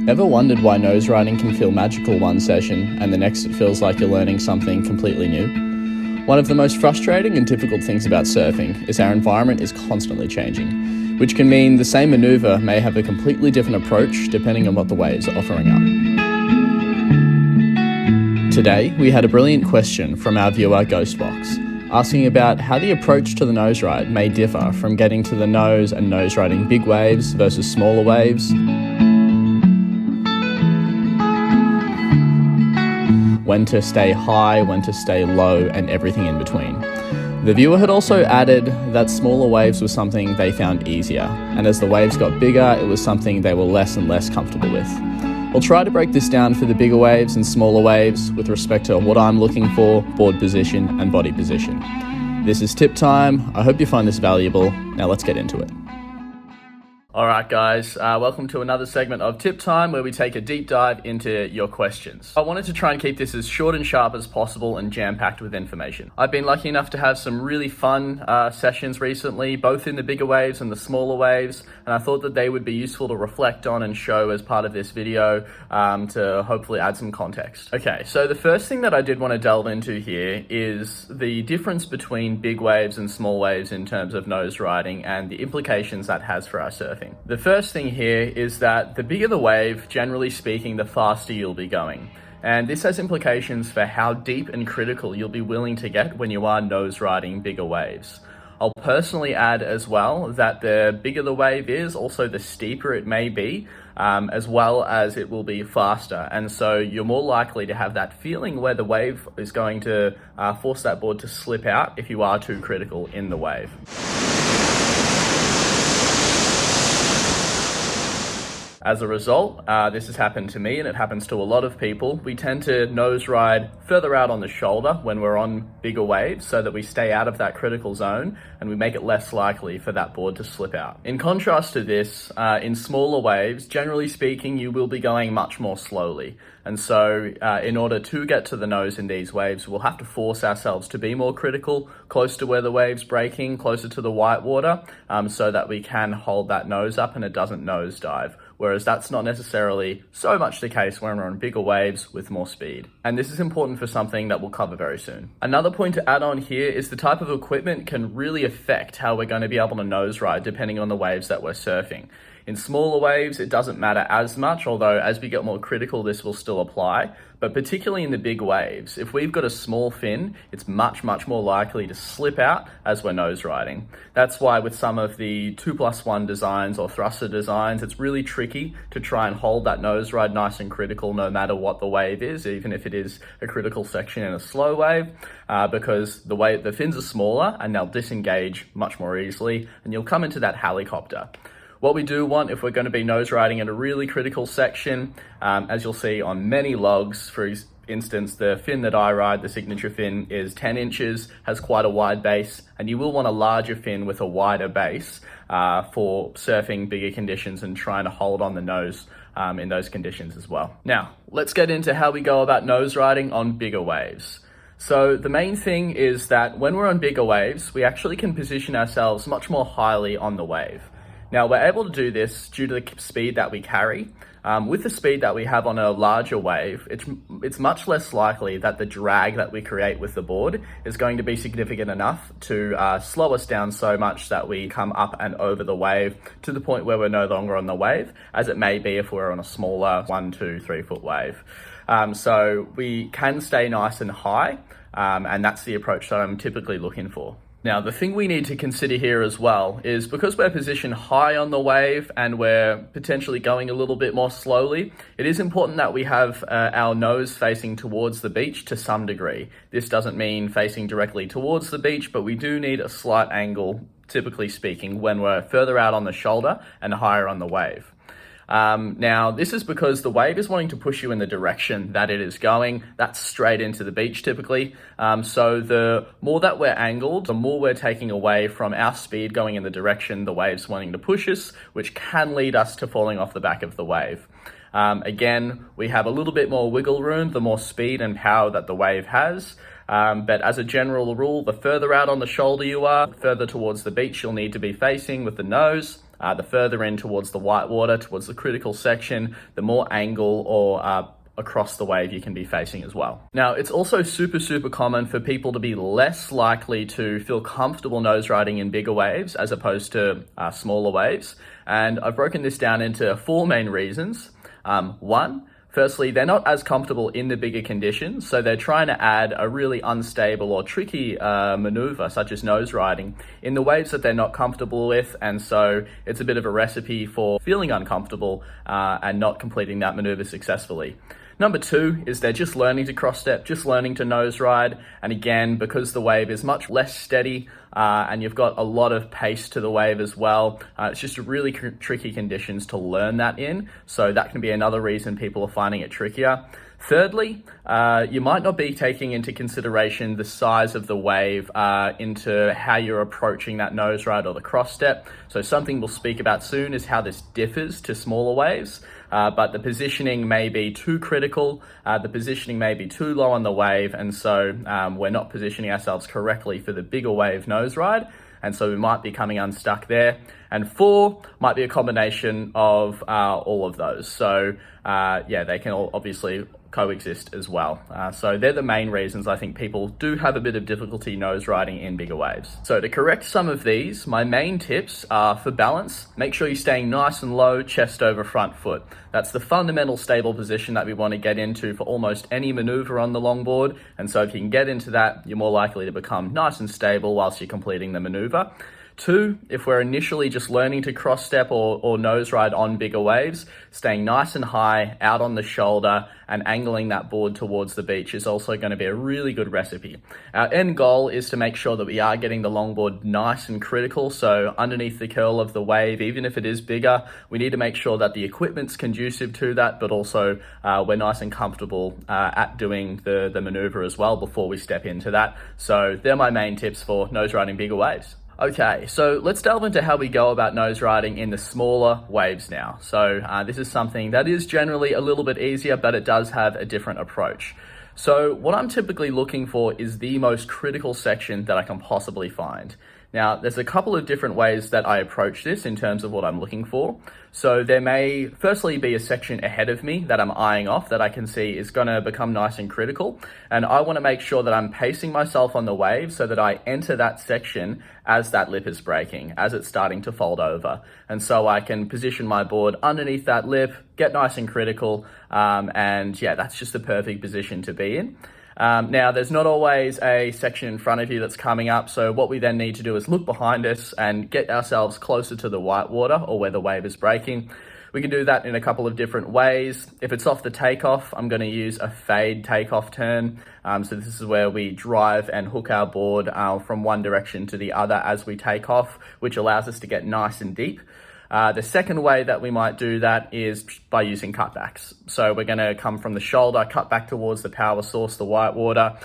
Ever wondered why nose riding can feel magical one session and the next it feels like you're learning something completely new? One of the most frustrating and difficult things about surfing is our environment is constantly changing, which can mean the same manoeuvre may have a completely different approach depending on what the waves are offering up. Today, we had a brilliant question from our viewer Ghostbox, asking about how the approach to the nose ride may differ from getting to the nose and nose riding big waves versus smaller waves, when to stay high, when to stay low, and everything in between. The viewer had also added that smaller waves was something they found easier, and as the waves got bigger, it was something they were less and less comfortable with. We'll try to break this down for the bigger waves and smaller waves with respect to what I'm looking for, board position, and body position. This is tip time. I hope you find this valuable. Now let's get into it. Alright guys, welcome to another segment of Tip Time where we take a deep dive into your questions. I wanted to try and keep this as short and sharp as possible and jam-packed with information. I've been lucky enough to have some really fun sessions recently, both in the bigger waves and the smaller waves, and I thought that they would be useful to reflect on and show as part of this video to hopefully add some context. Okay, so the first thing that I did want to delve into here is the difference between big waves and small waves in terms of nose riding and the implications that has for our surfing. The first thing here is that the bigger the wave, generally speaking, the faster you'll be going. And this has implications for how deep and critical you'll be willing to get when you are nose riding bigger waves. I'll personally add as well that the bigger the wave is, also the steeper it may be, as well as it will be faster. And so you're more likely to have that feeling where the wave is going to force that board to slip out if you are too critical in the wave. As a result, this has happened to me and it happens to a lot of people. We tend to nose ride further out on the shoulder when we're on bigger waves so that we stay out of that critical zone and we make it less likely for that board to slip out. In contrast to this, in smaller waves, generally speaking, you will be going much more slowly. And so in order to get to the nose in these waves, we'll have to force ourselves to be more critical, close to where the wave's breaking, closer to the white water, so that we can hold that nose up and it doesn't nosedive. Whereas that's not necessarily so much the case when we're on bigger waves with more speed. And this is important for something that we'll cover very soon. Another point to add on here is the type of equipment can really affect how we're going to be able to nose ride depending on the waves that we're surfing. In smaller waves, it doesn't matter as much, although as we get more critical, this will still apply. But particularly in the big waves, if we've got a small fin, it's much more likely to slip out as we're nose riding. That's why with some of the 2+1 designs or thruster designs, it's really tricky to try and hold that nose ride nice and critical no matter what the wave is, even if it is a critical section in a slow wave, because the fins are smaller and they'll disengage much more easily and you'll come into that helicopter. What we do want if we're going to be nose riding in a really critical section, as you'll see on many logs, for instance, the fin that I ride, the signature fin, is 10 inches, has quite a wide base, and you will want a larger fin with a wider base for surfing bigger conditions and trying to hold on the nose in those conditions as well. Now, let's get into how we go about nose riding on bigger waves. So the main thing is that when we're on bigger waves, we actually can position ourselves much more highly on the wave. Now, we're able to do this due to the speed that we carry. With the speed that we have on a larger wave, it's much less likely that the drag that we create with the board is going to be significant enough to slow us down so much that we come up and over the wave to the point where we're no longer on the wave, as it may be if we're on a smaller 1, 2, 3 foot wave. So we can stay nice and high, and that's the approach that I'm typically looking for. Now, the thing we need to consider here as well is because we're positioned high on the wave and we're potentially going a little bit more slowly, it is important that we have our nose facing towards the beach to some degree. This doesn't mean facing directly towards the beach, but we do need a slight angle, typically speaking, when we're further out on the shoulder and higher on the wave. Now, this is because the wave is wanting to push you in the direction that it is going. That's straight into the beach typically. So the more that we're angled, the more we're taking away from our speed going in the direction the wave's wanting to push us, which can lead us to falling off the back of the wave. Again, we have a little bit more wiggle room, the more speed and power that the wave has. But as a general rule, the further out on the shoulder you are, further towards the beach you'll need to be facing with the nose. The further in towards the whitewater, towards the critical section, the more angle or across the wave you can be facing as well. Now, it's also super common for people to be less likely to feel comfortable nose riding in bigger waves as opposed to smaller waves. And I've broken this down into 4 main reasons. One, firstly, they're not as comfortable in the bigger conditions, so they're trying to add a really unstable or tricky maneuver, such as nose riding, in the waves that they're not comfortable with, and so it's a bit of a recipe for feeling uncomfortable and not completing that maneuver successfully. Number 2 is they're just learning to cross step, just learning to nose ride. And again, because the wave is much less steady and you've got a lot of pace to the wave as well, it's just really tricky conditions to learn that in. So that can be another reason people are finding it trickier. Thirdly, you might not be taking into consideration the size of the wave into how you're approaching that nose ride or the cross step. So something we'll speak about soon is how this differs to smaller waves. But the positioning may be too critical, the positioning may be too low on the wave, and so we're not positioning ourselves correctly for the bigger wave nose ride, and so we might be coming unstuck there. And 4 might be a combination of all of those. So yeah, they can all obviously coexist as well. So they're the main reasons I think people do have a bit of difficulty nose riding in bigger waves. So to correct some of these, my main tips are for balance, make sure you're staying nice and low, chest over front foot. That's the fundamental stable position that we want to get into for almost any maneuver on the longboard. And so if you can get into that, you're more likely to become nice and stable whilst you're completing the maneuver. 2, if we're initially just learning to cross step or nose ride on bigger waves, staying nice and high out on the shoulder and angling that board towards the beach is also going to be a really good recipe. Our end goal is to make sure that we are getting the longboard nice and critical. So underneath the curl of the wave, even if it is bigger, we need to make sure that the equipment's conducive to that, but also we're nice and comfortable at doing the maneuver as well before we step into that. So they're my main tips for nose riding bigger waves. Okay, so let's delve into how we go about nose riding in the smaller waves now. So this is something that is generally a little bit easier, but it does have a different approach. So what I'm typically looking for is the most critical section that I can possibly find. Now, there's a couple of different ways that I approach this in terms of what I'm looking for. So there may firstly be a section ahead of me that I'm eyeing off that I can see is going to become nice and critical. And I want to make sure that I'm pacing myself on the wave so that I enter that section as that lip is breaking, as it's starting to fold over. And so I can position my board underneath that lip, get nice and critical. And yeah, that's just the perfect position to be in. Now, there's not always a section in front of you that's coming up, so what we then need to do is look behind us and get ourselves closer to the whitewater or where the wave is breaking. We can do that in a couple of different ways. If it's off the takeoff, I'm going to use a fade takeoff turn. So this is where we drive and hook our board from one direction to the other as we take off, which allows us to get nice and deep. The second way that we might do that is by using cutbacks. So we're going to come from the shoulder, cut back towards the power source, the whitewater,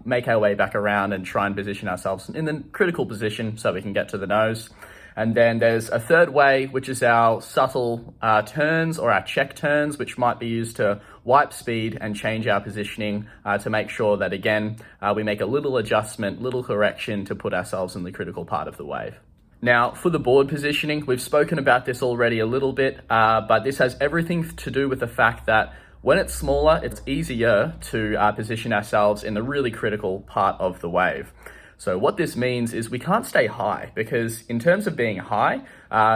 make our way back around and try and position ourselves in the critical position so we can get to the nose. And then there's a third way, which is our subtle turns or our check turns, which might be used to wipe speed and change our positioning to make sure that, again, we make a little adjustment, little correction to put ourselves in the critical part of the wave. Now, for the board positioning, we've spoken about this already a little bit, but this has everything to do with the fact that when it's smaller, it's easier to position ourselves in the really critical part of the wave. So what this means is we can't stay high because in terms of being high,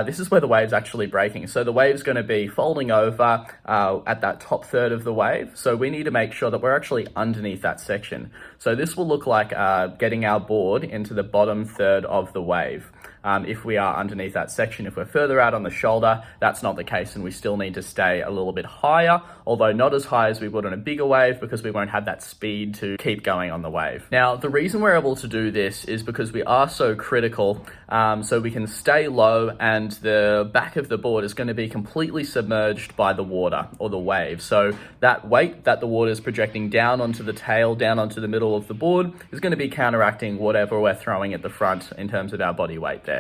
this is where the wave's actually breaking. So the wave's going to be folding over at that top third of the wave. So we need to make sure that we're actually underneath that section. So this will look like getting our board into the bottom third of the wave. If we are underneath that section, if we're further out on the shoulder, that's not the case, and we still need to stay a little bit higher, although not as high as we would on a bigger wave because we won't have that speed to keep going on the wave. Now, the reason we're able to do this is because we are so critical, so we can stay low and the back of the board is going to be completely submerged by the water or the wave. So that weight that the water is projecting down onto the tail, down onto the middle of the board is going to be counteracting whatever we're throwing at the front in terms of our body weight there.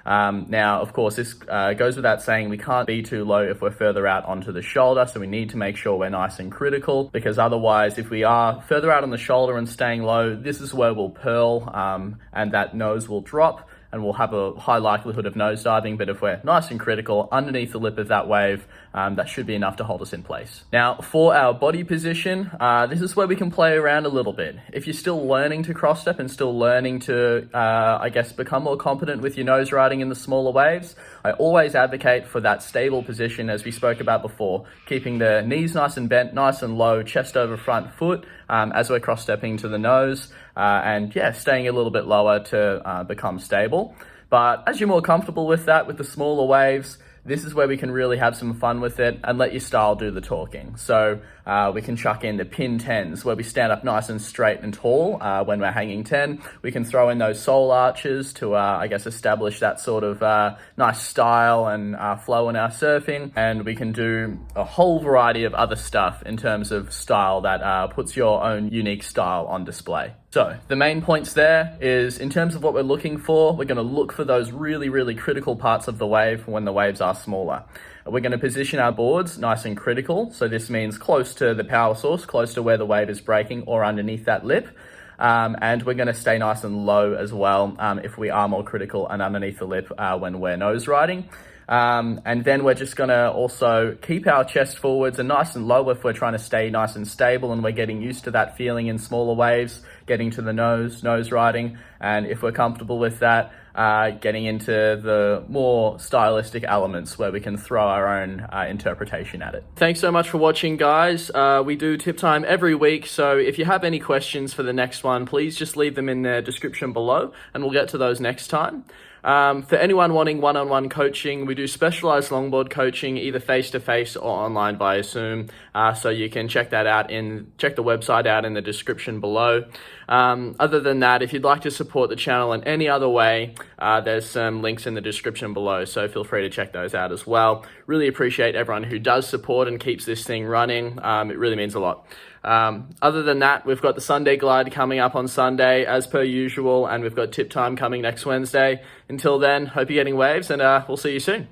Now, of course, this goes without saying we can't be too low if we're further out onto the shoulder, so we need to make sure we're nice and critical, because otherwise, if we are further out on the shoulder and staying low, this is where we'll pearl and that nose will drop. and we'll have a high likelihood of nosediving. But if we're nice and critical underneath the lip of that wave, that should be enough to hold us in place. Now, for our body position, this is where we can play around a little bit. If you're still learning to cross step and still learning to, I guess, become more competent with your nose riding in the smaller waves, I always advocate for that stable position, as we spoke about before, keeping the knees nice and bent, nice and low, chest over front foot, as we're cross stepping to the nose, and yeah, staying a little bit lower to become stable. But as you're more comfortable with that, with the smaller waves, this is where we can really have some fun with it and let your style do the talking. So we can chuck in the pin 10s, where we stand up nice and straight and tall when we're hanging 10. We can throw in those soul arches to, I guess, establish that sort of nice style and flow in our surfing. And we can do a whole variety of other stuff in terms of style that puts your own unique style on display. So the main points there is, in terms of what we're looking for, we're going to look for those really, really critical parts of the wave when the waves are smaller. We're going to position our boards nice and critical. So this means close to the power source, close to where the wave is breaking, or underneath that lip. And we're going to stay nice and low as well if we are more critical and underneath the lip when we're nose riding. And then we're just going to also keep our chest forwards and nice and low if we're trying to stay nice and stable and we're getting used to that feeling in smaller waves, getting to the nose riding. And if we're comfortable with that, getting into the more stylistic elements where we can throw our own interpretation at it. Thanks so much for watching, guys. We do tip time every week, so if you have any questions for the next one, please just leave them in the description below and we'll get to those next time. For anyone wanting one-on-one coaching, we do specialized longboard coaching, either face-to-face or online via Zoom. So you can check that out check the website out in the description below. Other than that, if you'd like to support the channel in any other way, there's some links in the description below, so feel free to check those out as well. Really appreciate everyone who does support and keeps this thing running. It really means a lot. Other than that, we've got the Sunday glide coming up on Sunday as per usual, and we've got tip time coming next Wednesday. Until then, hope you're getting waves, and we'll see you soon.